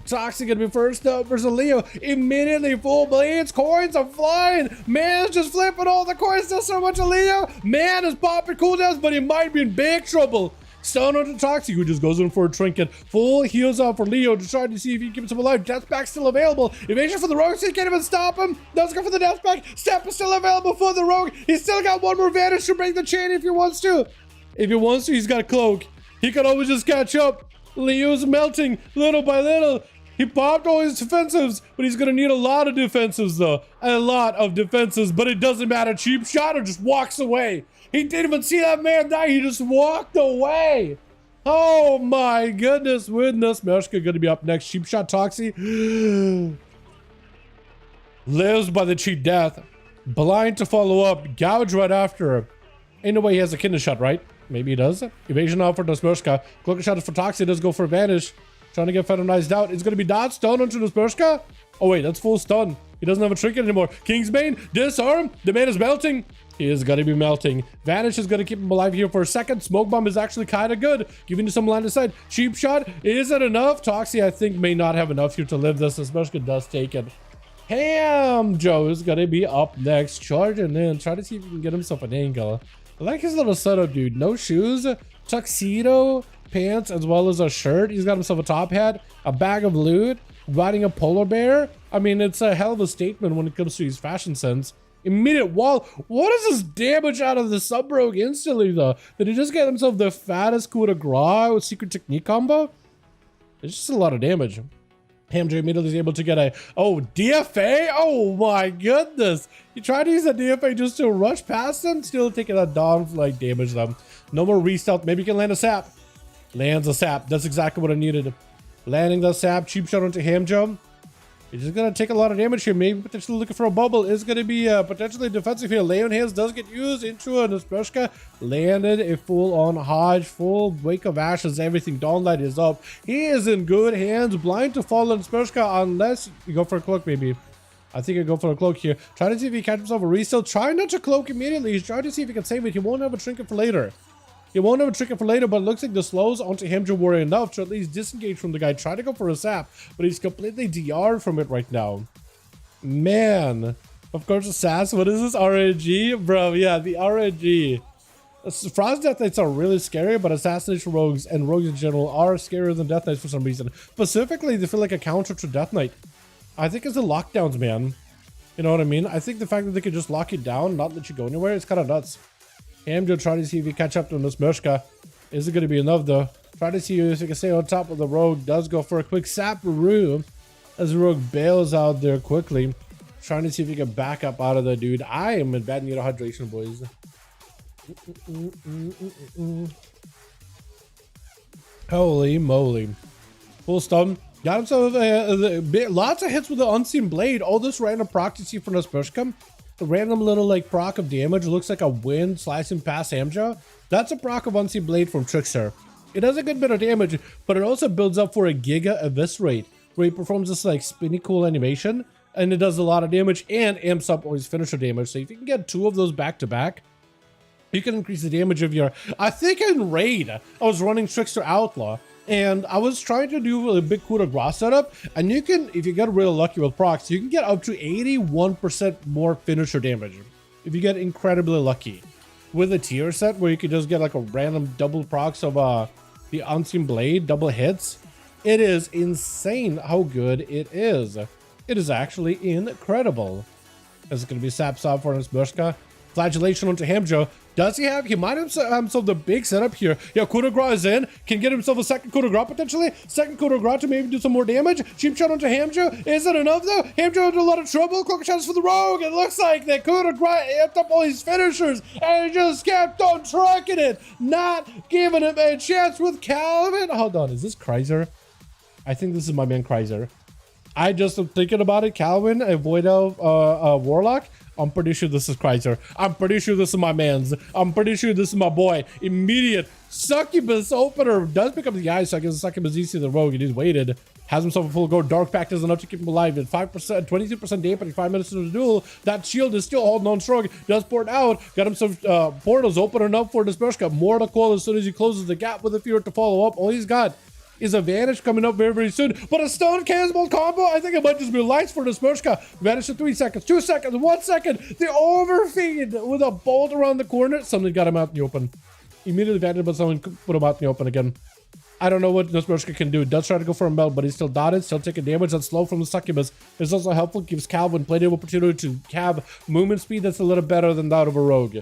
Toxic gonna be first up versus Leo. Immediately full blades, coins are flying. Man's just flipping all the coins. Still so much of Leo. Man is popping cooldowns, but he might be in big trouble. Stun onto Toxic, who just goes in for a trinket. Full heals out for Leo to try to see if he keeps him alive. Deathpack still available. Evasion for the rogue, so he can't even stop him. Does go for the Deathpack. Step is still available for the rogue. He's still got one more advantage to break the chain if he wants to. If he wants to, he's got a cloak. He can always just catch up. Leo's melting little by little. He popped all his defensives, but he's gonna need a lot of defensives though. A lot of defensives, but it doesn't matter. Cheap shot or just walks away. He didn't even see that man die. He just walked away. Oh my goodness, witness. Meshka gonna be up next. Cheap shot Toxie lives by the cheat death. Blind to follow up. Gouge right after her. Ain't no way he has a kidney shot, right? Maybe he does. Evasion out for Nospershka. Cloaking shot is for Toxie. Does go for advantage. Trying to get Phantomized out. It's going to be dodge stun onto Nospershka. Oh wait, that's full stun. He doesn't have a trinket anymore. Kingsbane, disarm. The man is melting. He is going to be melting. Vanish is going to keep him alive here for a second. Smoke bomb is actually kind of good. Giving you some line of sight. Cheap shot. Is it enough? Toxie, I think, may not have enough here to live this. Nospershka does take it. Ham Joe is going to be up next. Charging in. Try to see if he can get himself an angle. I like his little setup, dude. No shoes, tuxedo, pants, as well as a shirt. He's got himself a top hat, a bag of loot, riding a polar bear. I mean, it's a hell of a statement when it comes to his fashion sense. Immediate wall. What is this damage out of the sub-rogue instantly, though? Did he just get himself the fattest coup de grace with secret technique combo? It's just a lot of damage. Hamjay immediately is able to get a, oh, DFA? Oh my goodness. He tried to use a DFA just to rush past him, still taking a down flight damage though. No more restealth. Maybe he can land a sap. Lands a sap. That's exactly what I needed. Landing the sap. Cheap shot onto Hamjo. He's just going to take a lot of damage here. Maybe potentially looking for a bubble. Is going to be potentially defensive here. Leon Hands does get used into a Nospershka. Landed a full-on Hodge. Full Wake of Ashes. Everything. Dawnlight is up. He is in good hands. Blind to fall on Nospershka unless you go for a cloak maybe. I think I go for a cloak here. Trying to see if he catches himself a resale. Trying not to cloak immediately. He's trying to see if he can save it. He won't have a trinket for later. He won't have a trinket for later, but it looks like the slows onto him were enough to at least disengage from the guy. Try to go for a sap, but he's completely DR'd from it right now. Man. Of course, Sass. What is this? RNG? Bro, yeah, the RNG. Frost Death Knights are really scary, but Assassination Rogues and Rogues in general are scarier than Death Knights for some reason. Specifically, they feel like a counter to Death Knight. I think it's the lockdowns, man. You know what I mean? I think the fact that they can just lock you down, not let you go anywhere, is kind of nuts. Hamjo trying to see if he catch up to Nospershka. Is it going to be enough though? Try to see if he can stay on top of the rogue. Does go for a quick sap room as the rogue bails out there quickly. Trying to see if he can back up out of the dude. I am in bad need of hydration, boys. Holy moly. Full stun. Got himself lots of hits with the Unseen Blade. All this random proc to see for Nospershka. The random little like proc of damage looks like a wind slicing past Hamja. That's a proc of Unseen Blade from Trickster. It does a good bit of damage, but it also builds up for a Giga Eviscerate, where he performs this like spinny cool animation, and it does a lot of damage and amps up all his finisher damage. So if you can get two of those back to back, you can increase the damage of your... I think in Raid, I was running Trickster Outlaw, and I was trying to do a big coup de grace setup, and you can, if you get really lucky with procs, you can get up to 81% more finisher damage if you get incredibly lucky. With a tier set where you can just get like a random double procs of the Unseen Blade, double hits, it is insane how good it is. It is actually incredible. This is going to be Sap Sap for Nospershka. Flagellation onto Hamjo. Does he have? He might have himself the big setup here. Yeah, coup de grace is in. Can get himself a second coup de grace potentially. Second coup de grace to maybe do some more damage. Cheap shot onto Hamjo. Is it enough though? Hamjo into a lot of trouble. Cloak shots for the rogue. It looks like that coup de grace amped up all these finishers and he just kept on trucking it. Not giving him a chance with Calvin. Hold on. Is this Kreiser? I think this is my man Kreiser. I just am thinking about it. Calvin, a Voido Warlock. I'm pretty sure this is Kreiser. I'm pretty sure this is my man's. I'm pretty sure this is my boy. Immediate Succubus opener. Does pick up the eye, so I guess Succubus easy the rogue. He just waited. Has himself a full go. Dark Pact is enough to keep him alive. At 5%, 22% dampening, 5 minutes into the duel. That shield is still holding on strong. Does port out. Got himself portals opening up for Nospershka. More to call as soon as he closes the gap with a fear to follow up. All he's got is a Vanish coming up very, very soon. But a Stone Chaos Bolt combo, I think it might just be lights for the Smurshka. Vanish in 3 seconds, 2 seconds, 1 second. The overfeed with a bolt around the corner. Something got him out in the open. Immediately Vanish, but someone put him out in the open again. I don't know what Smurshka can do. It does try to go for a melt, but he's still dotted, still taking damage. That's slow from the Succubus. It's also helpful, gives Calvin plenty of opportunity to have movement speed that's a little better than that of a Rogue.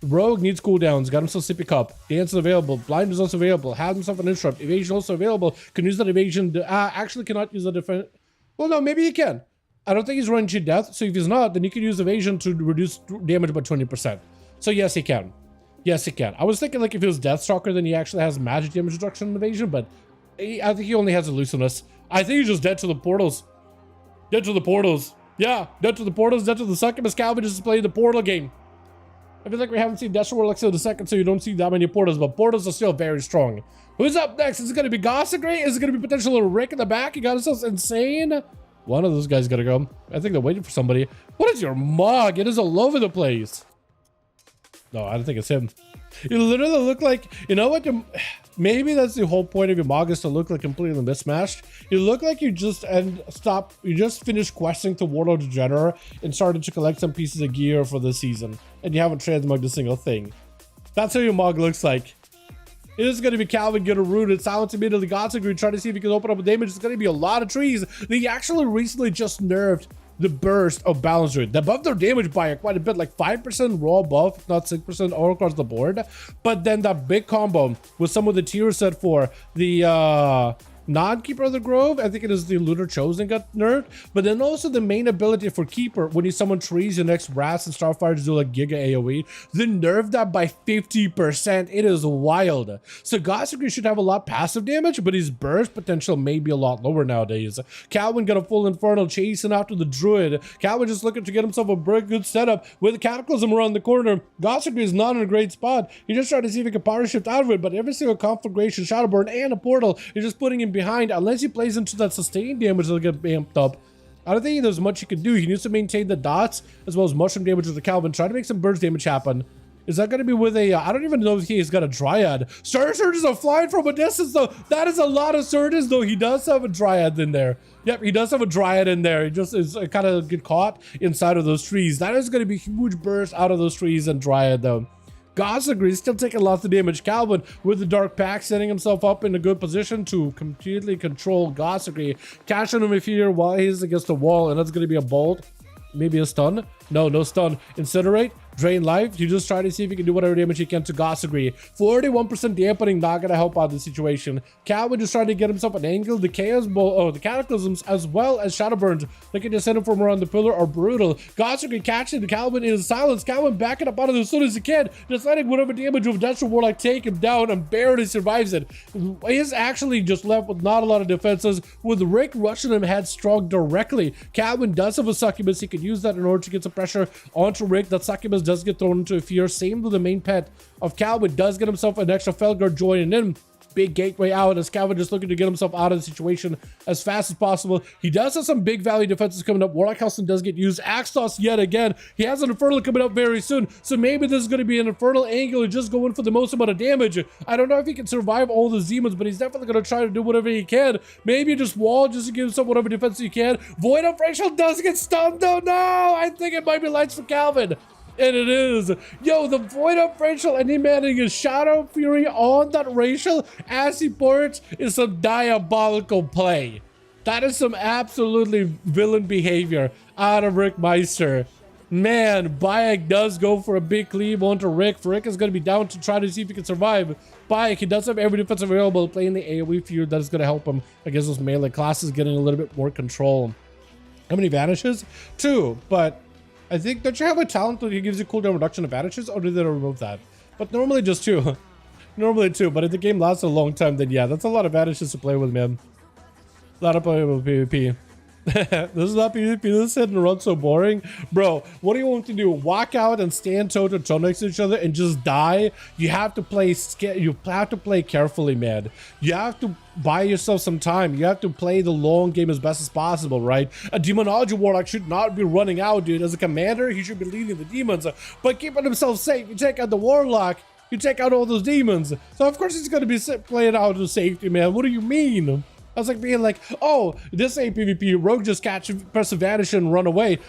Rogue needs cooldowns, got himself Sippy Cup. Dance is available, Blind is also available, has himself an Interrupt, Evasion also available, can use that Evasion, actually cannot use the defense. Well, no, maybe he can. I don't think he's running cheat death, so if he's not, then he can use Evasion to reduce damage by 20%. So yes, he can. Yes, he can. I was thinking like if he was Deathstalker, then he actually has magic damage reduction and evasion, but I think he only has elusiveness. I think he's just dead to the portals. Dead to the portals. Yeah, dead to the portals, dead to the Succubus. Calvin just playing the portal game. I feel like we haven't seen Destro Warlock till the second, so you don't see that many portals, but portals are still very strong. Who's up next? Is it going to be Gossagray? Is it going to be potential little Rick in the back? He got himself insane. One of those guys got to go. I think they're waiting for somebody. What is your mug? It is all over the place. No, I don't think it's him. You literally look like, you know what? Maybe that's the whole point of your mog is to look like completely mismatched. You look like you just finished questing to Warlord Degenerate and started to collect some pieces of gear for the season, and you haven't transmugged a single thing. That's how your mog looks like. It is going to be Calvin get a rooted, silence immediately, Gossagray, try to see if he can open up a damage. It's going to be a lot of trees. They actually recently just nerfed the burst of balance rate. They buffed their damage by quite a bit, like 5% raw buff, if not 6% all across the board. But then that big combo with some of the tiers set for the non-Keeper of the Grove, I think it is the Looter Chosen got nerfed, but then also the main ability for Keeper, when you summon trees, your next Wrath and Starfire to do like Giga AoE, they nerfed that by 50%. It is wild. So Gossagray should have a lot passive damage, but his burst potential may be a lot lower nowadays. Calvin got a full Infernal chasing after the Druid. Calvin just looking to get himself a very good setup with the Cataclysm around the corner. Gossagray is not in a great spot. He just tried to see if he can power shift out of it, but every single Conflagration, Shadowburn, and a Portal is just putting him behind unless he plays into that sustained damage that'll get amped up. I don't think there's much he can do. He needs to maintain the dots as well as mushroom damage with the Calvin. Try to make some burst damage happen. Is that going to be with a I don't even know if he's got a Dryad. Star Surges are flying from a distance though. That is a lot of Surges though. He does have a Dryad in there. Yep, he does have a Dryad in there. He just is kind of get caught inside of those trees. That is going to be huge burst out of those trees and Dryad though. Gossagray is still taking lots of damage. Calvin with the Dark Pack setting himself up in a good position to completely control Gossagray. Catching him here while he's against the wall, and that's going to be a bolt. Maybe a stun. No stun. Incinerate. Drain life. You just try to see if you can do whatever damage you can to Gossagray. 41% dampening, not gonna help out the situation. Calvin just trying to get himself an angle. The Chaos Bolt, the Cataclysms, as well as Shadowburns, they can just send him from around the pillar are brutal. Gossagray catching Calvin in silence. Calvin backing up out of there as soon as he can, just letting whatever damage of Destro Warlock take him down and barely survives it. He is actually just left with not a lot of defenses, with Rick rushing him headstrong directly. Calvin does have a Succubus. He can use that in order to get some pressure onto Rick. That Succubus does get thrown into a fear. Same with the main pet of Calvin. Does get himself an extra Felguard joining in. Big gateway out as Calvin just looking to get himself out of the situation as fast as possible. He does have some big value defenses coming up. Warlock Helston does get used. Axtos yet again. He has an Infernal coming up very soon, so maybe this is going to be an Infernal angle and just go in for the most amount of damage. I don't know if he can survive all the demons, but he's definitely going to try to do whatever he can. Maybe just wall just to give himself whatever defense he can. Void of Racial does get stunned though. No, I think it might be lights for Calvin. And it is. Yo, the Void of Racial and him adding a Shadow Fury on that Racial as he ports is some diabolical play. That is some absolutely villain behavior out of Rick Meister. Man, Bayek does go for a big cleave onto Rick. Rick is going to be down to try to see if he can survive. Bayek, he does have every defense available, playing the AoE feud. That is going to help him against those melee classes, getting a little bit more control. How many vanishes? 2, but I think, don't you have a talent that gives you cooldown reduction of vanishes, or did they remove that? But normally just 2. Normally 2, but if the game lasts a long time, then yeah, that's a lot of vanishes to play with, man. A lot of play with PvP. This is not PvP, this is hit and run so boring. Bro, what do you want to do? Walk out and stand toe to toe next to each other and just die? You have to play carefully, man. You have to buy yourself some time. You have to play the long game as best as possible, right? A Demonology Warlock should not be running out, dude. As a commander, he should be leading the demons, but keeping himself safe. You take out the Warlock, You take out all those demons. So of course he's going to be playing out of safety, man. What do you mean? I was like being like, oh, this ain't PvP. Rogue just catch, press a vanish and run away.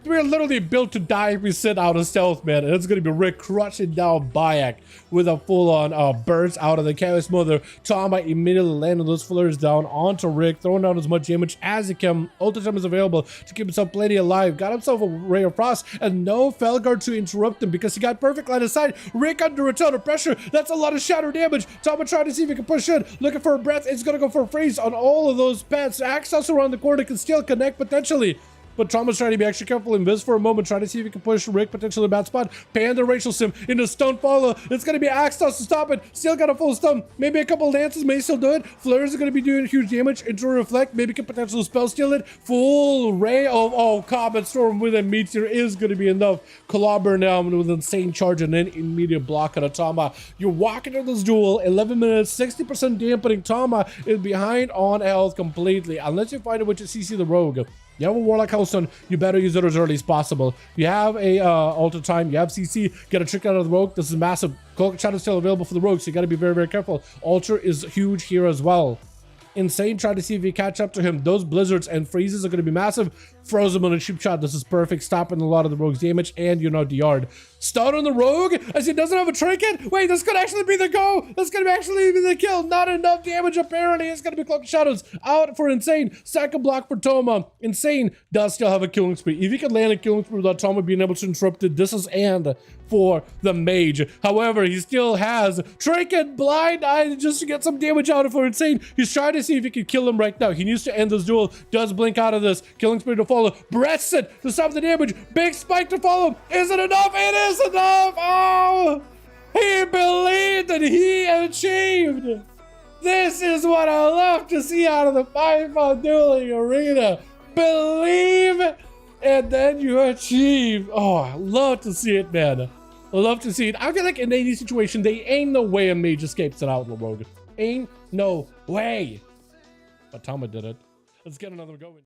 We're literally built to die if we sit out of stealth, man. And it's going to be Rick crushing down Bayek with a full-on burst out of the Chaos Mother. Tama immediately landing those flares down onto Rick, throwing down as much damage as he can. Ultra time is available to keep himself plenty alive. Got himself a Ray of Frost and no Felguard to interrupt him because he got perfect line of sight. Rick under a ton of pressure. That's a lot of shatter damage. Tama trying to see if he can push in. Looking for a breath. It's going to go for a freeze on all of those pets. Access around the corner can still connect potentially. But Trauma's trying to be extra careful in this for a moment, trying to see if he can push Rick potentially in a bad spot. Panda Rachel Sim into stun follow. It's going to be Axtos to stop it. Still got a full stun. Maybe a couple lances may still do it. Flares are going to be doing huge damage. Into Reflect. Maybe can potentially spell steal it. Full ray of Comet Storm with a Meteor is going to be enough. Clobber now with insane charge and then immediate block on a Tama. You're walking into this duel. 11 minutes, 60% dampening. Tama is behind on health completely. Unless you find it with your CC the Rogue. You have a Warlock Hellstone, you better use it as early as possible. You have a Alter Time, you have CC, get a trick out of the Rogue. This is massive. Cloak Shadow is still available for the Rogue, so you gotta be very, very careful. Alter is huge here as well. Insane, try to see if you catch up to him. Those blizzards and freezes are going to be massive. Frozen on a cheap shot. This is perfect, stopping a lot of the Rogue's damage, and you're not DR'd. Stun on the Rogue as he doesn't have a trinket. Wait, this could actually be the go. This could actually be the kill. Not enough damage, apparently. It's going to be Cloak of Shadows out for Insane. Second block for Toma. Insane does still have a killing spree. If he can land a killing spree without Toma being able to interrupt it, this is and for the Mage. However, he still has Trinket, Blind Eye just to get some damage out of for Insane. He's trying to see if he can kill him right now. He needs to end this duel. Does blink out of this. Killing spree to follow. Breaths it to stop the damage. Big spike to follow. Is it enough? It is enough. Oh, he believed and he achieved. This is what I love to see out of the 5v5 dueling arena. Believe and then you achieve. Oh, I love to see it, man. I love to see it. I feel like in any situation, they ain't no way a Mage escapes it out in the Rogue. Ain't no way. But Tama did it. Let's get another going.